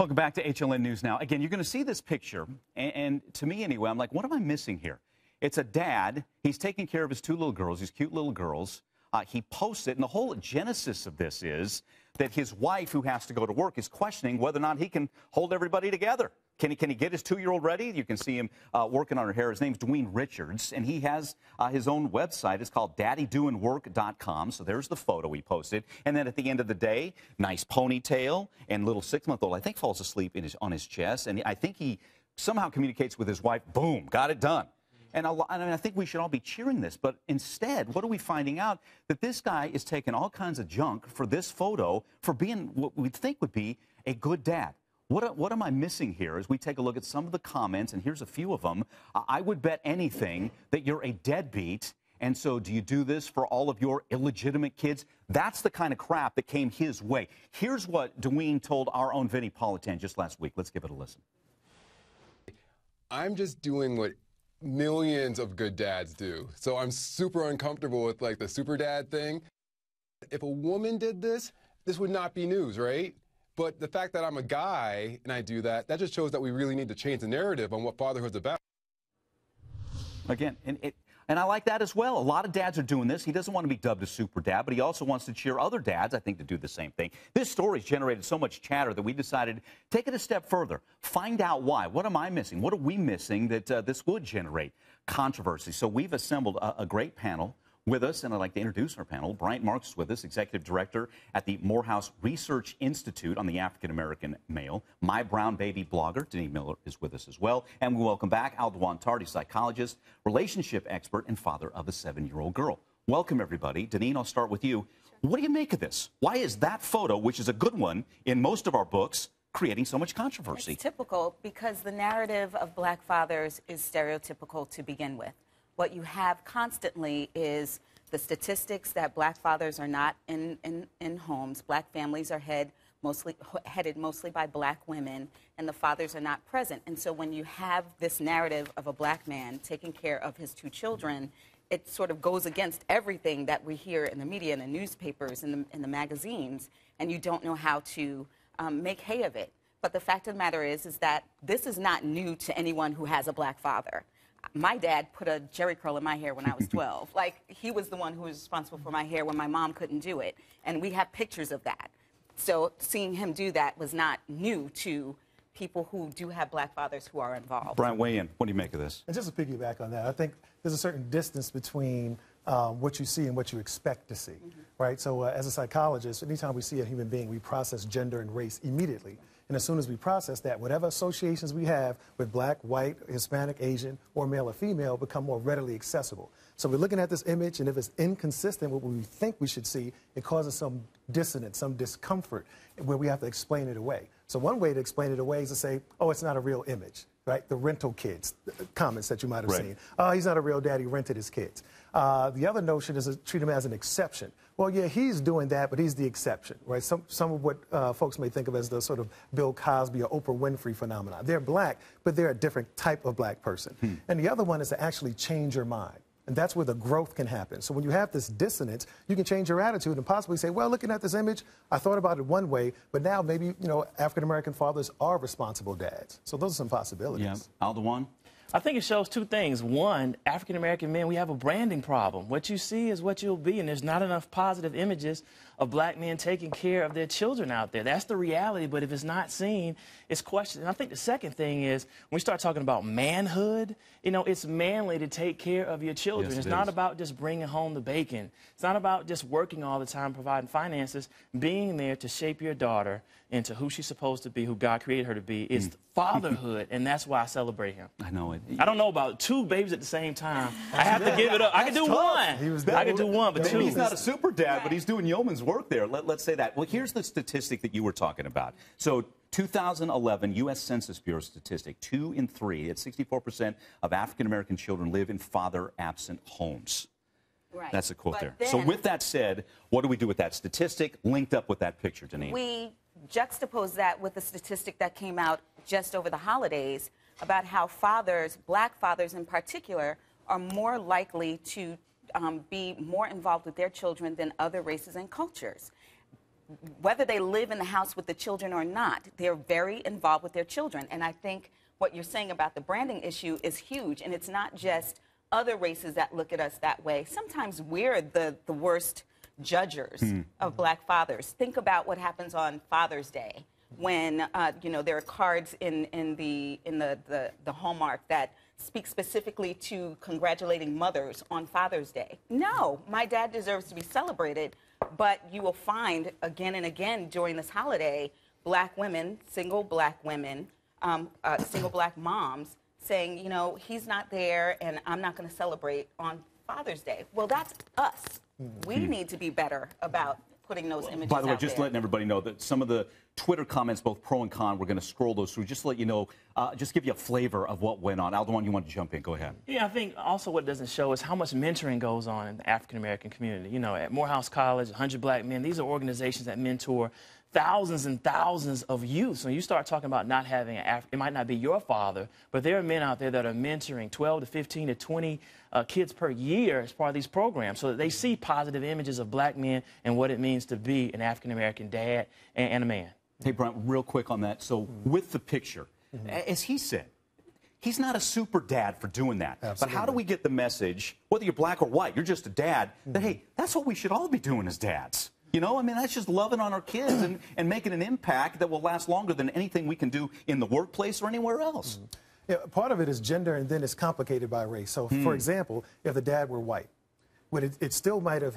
Welcome back to HLN News Now. Again, you're going to see this picture, and to me anyway, I'm like, what am I missing here? It's a dad. He's taking care of his two little girls, these cute little girls. He posts it, and the whole genesis of this is that his wife, who has to go to work, is questioning whether or not he can hold everybody together. Can he get his 2-year-old ready? You can see him working on her hair. His name's Dwayne Richards, and he has his own website. It's called daddydoingwork.com. So there's the photo he posted. And then at the end of the day, nice ponytail and little 6-month-old, I think, falls asleep on his chest. And I think he somehow communicates with his wife. Boom, got it done. And I think we should all be cheering this. But instead, what are we finding out? That this guy is taking all kinds of junk for this photo for being what we'd think would be a good dad. What am I missing here as we take a look at some of the comments, and here's a few of them. I would bet anything that you're a deadbeat, and so do you do this for all of your illegitimate kids? That's the kind of crap that came his way. Here's what Dwayne told our own Vinnie Politan just last week. Let's give it a listen. I'm just doing what millions of good dads do. So I'm super uncomfortable with like the super dad thing. If a woman did this, this would not be news, right? But the fact that I'm a guy and I do that, that just shows that we really need to change the narrative on what fatherhood's about. Again, and I like that as well. A lot of dads are doing this. He doesn't want to be dubbed a super dad, but he also wants to cheer other dads, I think, to do the same thing. This story's generated so much chatter that we decided take it a step further. Find out why. What am I missing? What are we missing that this would generate controversy? So we've assembled a great panel with us, and I'd like to introduce our panel. Bryant Marks is with us, Executive Director at the Morehouse Research Institute on the African-American male. My Brown Baby blogger, Deneen Miller, is with us as well. And we welcome back Aldewan Tardy, psychologist, relationship expert, and father of a 7-year-old girl. Welcome, everybody. Deneen, I'll start with you. Sure. What do you make of this? Why is that photo, which is a good one in most of our books, creating so much controversy? It's typical because the narrative of black fathers is stereotypical to begin with. What you have constantly is the statistics that black fathers are not in homes. Black families are headed mostly by black women, and the fathers are not present. And so when you have this narrative of a black man taking care of his 2 children, it sort of goes against everything that we hear in the media, in the newspapers, in the magazines, and you don't know how to make hay of it. But the fact of the matter is that this is not new to anyone who has a black father. My dad put a jerry curl in my hair when I was 12. Like, he was the one who was responsible for my hair when my mom couldn't do it. And we have pictures of that. So seeing him do that was not new to people who do have black fathers who are involved. Brian, weigh in. What do you make of this? And just to piggyback on that, I think there's a certain distance between what you see and what you expect to see, right? So as a psychologist, anytime we see a human being, we process gender and race immediately. And as soon as we process that, whatever associations we have with black, white, Hispanic, Asian, or male or female become more readily accessible. So we're looking at this image, and if it's inconsistent with what we think we should see, it causes some dissonance, some discomfort, where we have to explain it away. So one way to explain it away is to say, oh, it's not a real image, right? The rental kids, comments that you might have seen. Oh, he's not a real dad, he rented his kids. The other notion is to treat him as an exception. Well, yeah, he's doing that, but he's the exception, right? Some of what folks may think of as the sort of Bill Cosby or Oprah Winfrey phenomenon. They're black, but they're a different type of black person. And the other one is to actually change your mind. And that's where the growth can happen. So when you have this dissonance, you can change your attitude and possibly say, well, looking at this image, I thought about it one way, but now maybe, you know, African-American fathers are responsible dads. So those are some possibilities. Yeah. Aldewan? I think it shows 2 things. One, African-American men, we have a branding problem. What you see is what you'll be, and there's not enough positive images of black men taking care of their children out there. That's the reality, but if it's not seen, it's questioned. And I think the second thing is, when we start talking about manhood, you know, it's manly to take care of your children. Yes, it's not about just bringing home the bacon. It's not about just working all the time, providing finances. Being there to shape your daughter into who she's supposed to be, who God created her to be, is fatherhood, and that's why I celebrate him. I know it. I don't know about 2 babies at the same time. I have to give it up. I can do one. I can do one, but 2. He's not a super dad, but he's doing yeoman's work there. Let's say that. Well, here's the statistic that you were talking about. So 2011 U.S. Census Bureau statistic, 2 in 3, it's 64% of African-American children live in father-absent homes. Right. That's a quote there. Then, so with that said, what do we do with that statistic linked up with that picture, Deneen? We juxtapose that with the statistic that came out just over the holidays about how fathers, black fathers in particular, are more likely to be more involved with their children than other races and cultures. whether they live in the house with the children or not, they're very involved with their children. And I think what you're saying about the branding issue is huge. And it's not just other races that look at us that way. Sometimes we're the worst judgers of black fathers. Think about what happens on Father's Day when you know, there are cards in the Hallmark that speak specifically to congratulating mothers on Father's Day. No, my dad deserves to be celebrated, but you will find again and again during this holiday, black women, single black women, single black moms saying, you know, he's not there and I'm not going to celebrate on Father's Day. Well, that's us. We need to be better about putting those images By the way, out just there. letting everybody know that some of the Twitter comments, both pro and con, we're going to scroll those through, just to let you know, just give you a flavor of what went on. Aldewan, you want to jump in? Go ahead. Yeah, I think also what doesn't show is how much mentoring goes on in the African-American community. You know, at Morehouse College, 100 Black Men, these are organizations that mentor thousands and thousands of youth. So you start talking about not having it might not be your father, but there are men out there that are mentoring 12 to 15 to 20 kids per year as part of these programs, so that they see positive images of black men and what it means to be an African-American dad and a man. Hey, Brian, real quick on that. So with the picture, as he said, he's not a super dad for doing that. Absolutely. But how do we get the message, whether you're black or white, you're just a dad, that, hey, that's what we should all be doing as dads? You know, I mean, that's just loving on our kids and making an impact that will last longer than anything we can do in the workplace or anywhere else. Yeah, part of it is gender, and then it's complicated by race. So, for example, if the dad were white, it still might have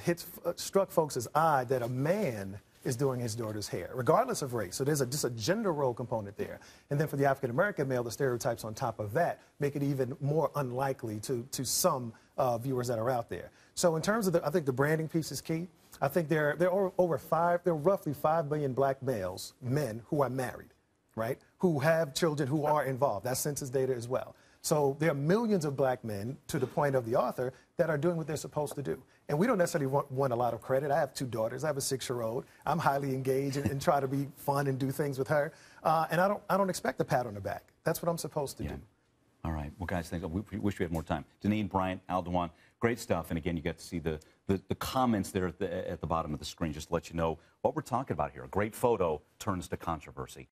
struck folks' eye that a man is doing his daughter's hair, regardless of race. So there's just a gender role component there. And then for the African-American male, the stereotypes on top of that make it even more unlikely to some viewers that are out there. So in terms of I think the branding piece is key. I think there are roughly 5 million black men who are married, right? Who have children who are involved. That's census data as well. So there are millions of black men, to the point of the author, that are doing what they're supposed to do. And we don't necessarily want a lot of credit. I have 2 daughters. I have a 6-year-old. I'm highly engaged and try to be fun and do things with her. And I don't expect a pat on the back. That's what I'm supposed to do. All right. Well, guys, we wish we had more time. Deneen, Bryant, Aldewan, great stuff. And again, you get to see the comments there at the bottom of the screen, just to let you know what we're talking about here. A great photo turns to controversy.